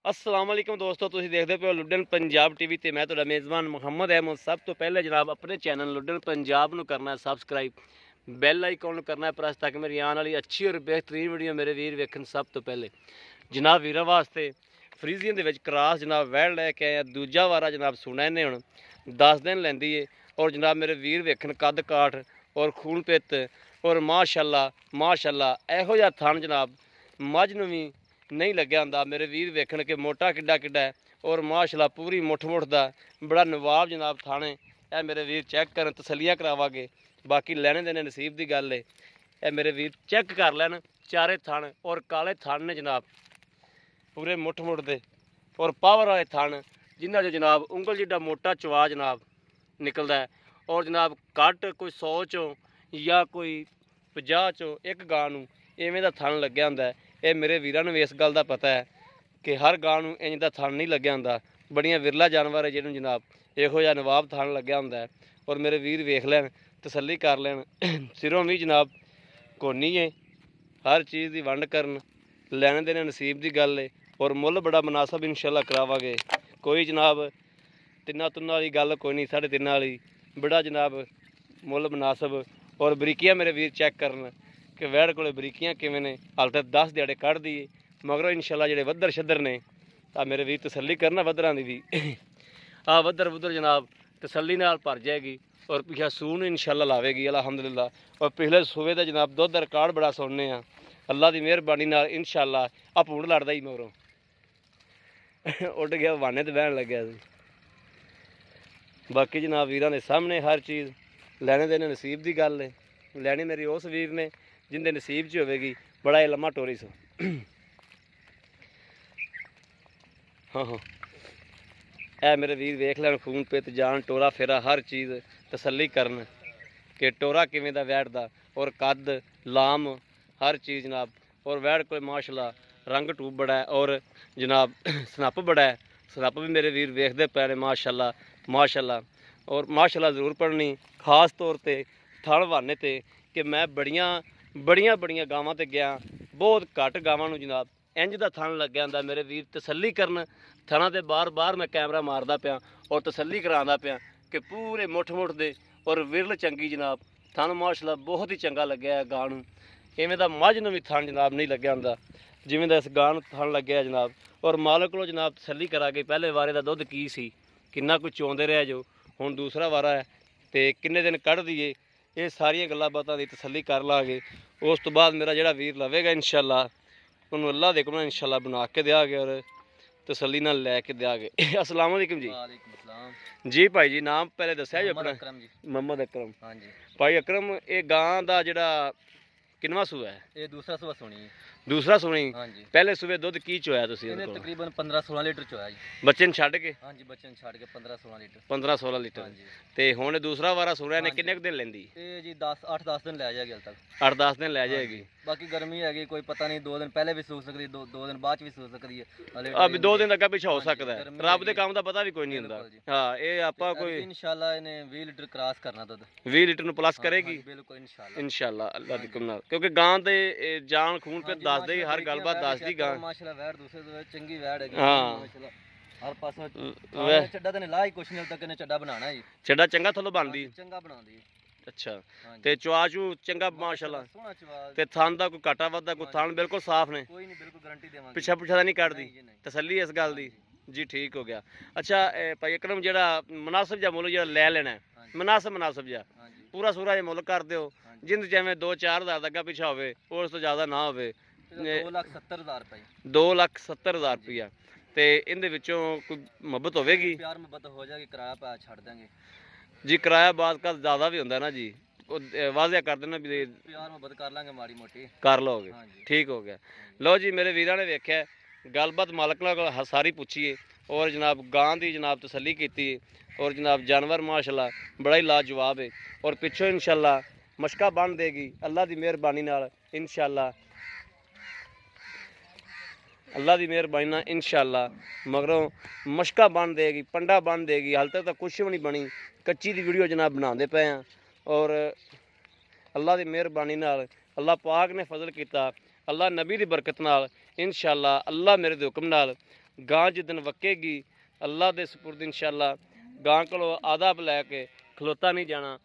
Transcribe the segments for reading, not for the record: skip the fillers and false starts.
अस्सलाम वालेकुम दोस्तों, ਤੁਸੀਂ ਦੇਖਦੇ ਪਏ ਹੋ ਲੁੱਡਨ ਪੰਜਾਬ ਟੀਵੀ ਤੇ ਮੈਂ ਤੁਹਾਡਾ ਮੇਜ਼ਬਾਨ ਮੁਹੰਮਦ ਅਹਿਮਦ। ਸਭ ਤੋਂ ਪਹਿਲੇ ਜਨਾਬ ਆਪਣੇ ਚੈਨਲ ਲੁੱਡਨ ਪੰਜਾਬ ਨੂੰ ਕਰਨਾ ਹੈ ਸਬਸਕ੍ਰਾਈਬ, ਬੈਲ ਆਈਕਨ ਨੂੰ ਕਰਨਾ ਹੈ ਪ੍ਰੈਸ ਤਾਂ ਕਿ ਮੇਰੀ ਆਉਣ ਵਾਲੀ ਅੱਛੀ ਔਰ ਬਿਹਤਰੀਨ ਵੀਡੀਓ ਮੇਰੇ ਵੀਰ ਵੇਖਣ ਸਭ ਤੋਂ ਪਹਿਲੇ। ਜਨਾਬ ਵੀਰਾਂ ਵਾਸਤੇ ਫਰੀਜ਼ੀਅਨ ਦੇ ਵਿੱਚ ਕਰਾਸ ਜਨਾਬ ਵੈੜ ਲੈ ਕੇ ਆਇਆ, ਦੂਜਾ ਵਾਰਾ ਜਨਾਬ ਸੁਣਾ ਇਹਨੇ ਹੁਣ 10 ਦਿਨ ਲੈਂਦੀ ਏ। ਔਰ ਜਨਾਬ ਮੇਰੇ ਵੀਰ ਵੇਖਣ ਕੱਦ ਕਾਠ ਔਰ ਖੂਨ ਪਿੱਤ ਔਰ ਮਾਸ਼ਾਅੱਲਾ ਇਹੋ ਜਿਹਾ ਥਣ ਜਨਾਬ ਮੱਝ ਨੂੰ ਵੀ नहीं लग्या हुंदा। मेरे वीर वेखण के मोटा किड्डा किड्डा है और माशाअल्लाह पूरी मुठ दा बड़ा नवाब जनाब थाने। यह मेरे वीर चेक करन, तसलियां करावांगे, बाकी लैने देने नसीब की गल है। यह मेरे वीर चेक कर लैन, चारे थण और काले थण ने जनाब पूरे मुठ दे और पावर वाले थण जिन्हां जो जनाब उंगल जिड्डा मोटा चवा जनाब निकलदा है। और जनाब कट कोई 100 चों या कोई 50 चों एक गां नूं इवें दा थण लग्या हुंदा है। ਇਹ ਮੇਰੇ ਵੀਰਾਂ ਨੂੰ ਇਸ ਗੱਲ ਦਾ ਪਤਾ ਹੈ ਕਿ ਹਰ ਗਾਂ ਨੂੰ ਇੰਜ ਦਾ ਥਣ ਨਹੀਂ ਲੱਗਿਆ ਹੁੰਦਾ। ਬੜੀਆਂ ਵਿਰਲਾ ਜਾਨਵਰ ਹੈ ਜਿਹਨੂੰ ਜਨਾਬ ਇਹੋ ਜਿਹਾ ਨਵਾਬ ਥਣ ਲੱਗਿਆ ਹੁੰਦਾ ਹੈ। ਔਰ ਮੇਰੇ ਵੀਰ ਵੇਖ ਲੈਣ, ਤਸੱਲੀ ਕਰ ਲੈਣ, ਸਿਰੋਂ ਵੀ ਜਨਾਬ ਕੋਨੀ ਹੈ। ਹਰ ਚੀਜ਼ ਦੀ ਵੰਡ ਕਰਨ, ਲੈਣ ਦੇਣ ਨਸੀਬ ਦੀ ਗੱਲ ਹੈ। ਔਰ ਮੁੱਲ ਬੜਾ ਮੁਨਾਸਬ ਇਨਸ਼ਾਅੱਲਾ ਕਰਾਵਾਂਗੇ। ਕੋਈ ਜਨਾਬ ਤਿੰਨਾਂ ਤੁੰਨਾਂ ਵਾਲੀ ਗੱਲ ਕੋਈ ਨਹੀਂ, 3.5 ਵਾਲੀ ਬੜਾ ਜਨਾਬ ਮੁੱਲ ਮੁਨਾਸਬ। ਔਰ ਬਰੀਕੀਆਂ ਮੇਰੇ ਵੀਰ ਚੈੱਕ ਕਰਨ कि वैड़ को बरीकियां किवें ने, हाल तक 10 दिहाड़े कढ़ दी मगरों इंशाअल्लाह जेडे वधर शदर ने आ मेरे वीर तसल्ली करना वधरां दी भी आ वधर वुधर जनाब तसल्ली नाल भर जाएगी। और पिछा सून इंशाअल्लाह लावेगी अल्हम्दुलिल्लाह। और पिछले सूबे का जनाब दुध दा रिकॉर्ड बड़ा सुनने अल्लाह की मेहरबानी नाल इंशाअल्लाह। आ भूड़ लड़दा ही मगरों उड गया वाने ते बहन लग्या सी। बाकी जनाब वीरां दे सामने हर चीज़ लैने देने नसीब की गल है। लैनी मेरी उस वीर ने जिंदे नसीब च होगी। बड़ा ही लम्मा टोरी सो हाँ ए मेरे वीर वेख लैन, खून पित जान टोरा फेरा हर चीज़ तसल्ली करन कि टोरा किवें दा वैड़ दा और कद लाम हर चीज़ जनाब। और वैड़ कोई माशाअल्लाह रंग टूब बड़ा है और जनाब सनप बड़ा है। सनप भी मेरे वीर वेखदे पे ने माशाअल्लाह। और माशाअल्लाह जरूर पढ़नी खास तौर पर थण वाने ते कि मैं बड़ियां गावां ते गया, बहुत घट गावां नूं जनाब इंज दा थण लग्या हुंदा। मेरे वीर तसल्ली करन थणा ते बार मैं कैमरा मारदा पिया और तसल्ली करांदा पिया कि पूरे मुठ दे और विरल चंगी जनाब थण माशाअल्लाह बहुत ही चंगा लग्या है गां नूं। इवें दा मझ नूं भी थण जनाब नहीं लग्या हुंदा जिवें दा इस गां नूं थण लग्या जनाब। और मालक कोलों जनाब तसल्ली करा के पहले वारे दा दुध की सी, किन्ना कुछ चोंदे रहे जो हुण दूसरा वारा है ते किन्ने दिन कढ़ दीए, ये सारिया गल्लां बातां दी तसल्ली कर लांगे। उस तो बाद मेरा जिहड़ा वीर लवेगा इंशाअल्लाह उन्होंने अल्लाह दे कोलों इंशाअल्लाह बना के देंगे और तसल्ली नाल लैके देंगे। अस्सलाम वालेकुम जी। जी भाई जी, नाम पहले दस्या जी अपना? मोहम्मद अकरम। हाँ जी भाई अकरम, ये गां दा जिहड़ा किनवा सूआ है? ये दूसरा सूआ सुनी। दूसरा सुनी? हाँ जी। पहले सूबे दुध की चोया तुसीं? ਇਹਨੇ तकरीबन 15-16 लीटर चोया जी। बच्चे छड्ड के? हाँ जी, बच्चे छड्ड के 15-16 लीटर। 15-16 लीटर। हाँ जी। ते हुण दूसरा वारा सुणिया ने किन्ने दिन लैंदी? ये जी 8-10 दिन लै जाएगी। हाल तक 8-10 दिन लै जाएगी। बाकी गर्मी हैगी, कोई पता नहीं, 2 दिन पहले भी सूख सकदी, 2 दिन बाद भी सूख सकदी है। अभी 2 दिन अग्गा पिछा हो सकदा है, रब दे काम दा पता भी कोई नहीं हुंदा। हां ये आपां कोई इंशाअल्लाह इन्हें 20 लीटर क्रॉस करना दुध, 20 लीटर नु प्लस करेगी बिल्कुल इंशाअल्लाह अल्लाह दी हुक्म नाल। क्योंकि गां दे जान खून पे दस दे हर गलबात दस दी गां माशाअल्लाह वैड़ दूसरे चंगी वैड़ है। हां हर पासों चड्डा ते ला ही कुछ नहीं तक ने चड्डा बनाना जी। चड्डा चंगा थलो बनदी, चंगा बनांदी। अच्छा ते चवाचू चंगा माशाअल्लाह सोहना चवा ते थान दा कोई काटा वादा कोई थान बिल्कुल साफ ने? कोई नहीं, बिल्कुल गारंटी देवांगे। पिछा दा नहीं कटदी, तसल्ली इस गल दी जी। ठीक हो गया। अच्छा भाई अकरम जेड़ा मुनासिब जा मुल्ल जेड़ा लै लेना है, मुनासिब जा पूरा सूरा जे मुल्ल कर दिओ जिंद जिवें 2-4 हज़ार दा अग्गा पिछा होवे उस तो ज़्यादा ना होवे। 2,70,000 रुपये। 2,70,000 रुपया ते इहदे विचों कोई मुहब्बत होवेगी? प्यार मुहब्बत हो जाएगी, किराया पा छड़ देंगे जी। किराया बाद का ज़्यादा भी होंदा ना जी, वाजिया कर देना भी प्यार मुहब्बत कर लांगे, माड़ी मोटी कर लोगे। ठीक हो गया। लो जी मेरे वीरां ने वेख्या गलबात मालक नाल सारी पुछिए और जनाब गां दी जनाब तसल्ली कीती और जनाब जानवर माशाअल्लाह बड़ा ही लाजवाब है। और पिछों इंशाअल्लाह मशका बन देगी अल्लाह की मेहरबानी नाल इंशाअल्लाह, अल्लाह की मेहरबानी नाल इंशाअल्लाह। मगरों मशका बन देगी, पंडा बन देगी। हाल तक तो कुछ भी नहीं बनी, कच्ची दी वीडियो जनाब बनाते पे हैं। और अल्लाह की मेहरबानी नाल अल्लाह पाक ने फजल किया, अल्लाह नबी की बरकत नाल इंशाअल्लाह, अल्लाह मेरे दे हुक्म नाल ਗਾਂ ਜਿੱਦਣ ਵਕੇਗੀ ਅੱਲਾ ਦੇ ਸਪੁਰਦ ਇਨਸ਼ਾਅੱਲਾ ਗਾਂ ਕੋਲੋਂ ਆਦਾਬ ਲੈ ਕੇ ਖਲੋਤਾ ਨਹੀਂ ਜਾਣਾ।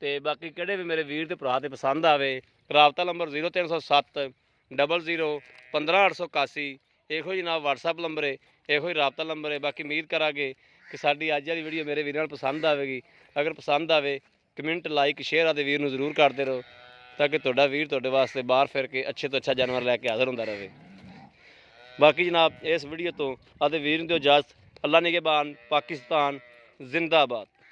ਤੇ ਬਾਕੀ ਕਿਹੜੇ ਵੀ ਮੇਰੇ ਵੀਰ ਤੇ ਭਰਾ ਤੇ ਪਸੰਦ ਆਵੇ, ਰਾਬਤਾ ਨੰਬਰ 0307 00 15881 ਇਹੋ ਹੀ ਜਨਾਬ WhatsApp ਨੰਬਰ ਹੈ, ਇਹੋ ਹੀ ਰਾਬਤਾ ਨੰਬਰ ਹੈ। ਬਾਕੀ ਉਮੀਦ ਕਰਾਂਗੇ ਕਿ ਸਾਡੀ ਅੱਜ ਵਾਲੀ ਵੀਡੀਓ ਮੇਰੇ ਵੀਰਾਂ ਨੂੰ ਪਸੰਦ ਆਵੇਗੀ। ਅਗਰ ਪਸੰਦ ਆਵੇ ਕਮੈਂਟ ਲਾਈਕ ਸ਼ੇਅਰ ਆਦੇ ਵੀਰ ਨੂੰ ਜ਼ਰੂਰ ਕਰਦੇ ਰਹੋ, ਤਾਂ ਕਿ ਤੁਹਾਡਾ ਵੀਰ ਤੁਹਾਡੇ ਵਾਸਤੇ ਬਾਹਰ ਫਿਰ ਕੇ ਅੱਛੇ ਤੋਂ ਅੱਛਾ ਜਾਨਵਰ ਲੈ ਕੇ ਹਾਜ਼ਰ ਹੁੰਦਾ ਰਹੇ। ਬਾਕੀ ਜਨਾਬ ਇਸ ਵੀਡੀਓ ਤੋਂ ਆਦੇ ਵੀਰ ਨੂੰ ਦਿਓ ਇਜਾਜ਼ਤ। ਅੱਲਾ ਨਿਗਹਿਬਾਨ, ਪਾਕਿਸਤਾਨ ਜ਼ਿੰਦਾਬਾਦ।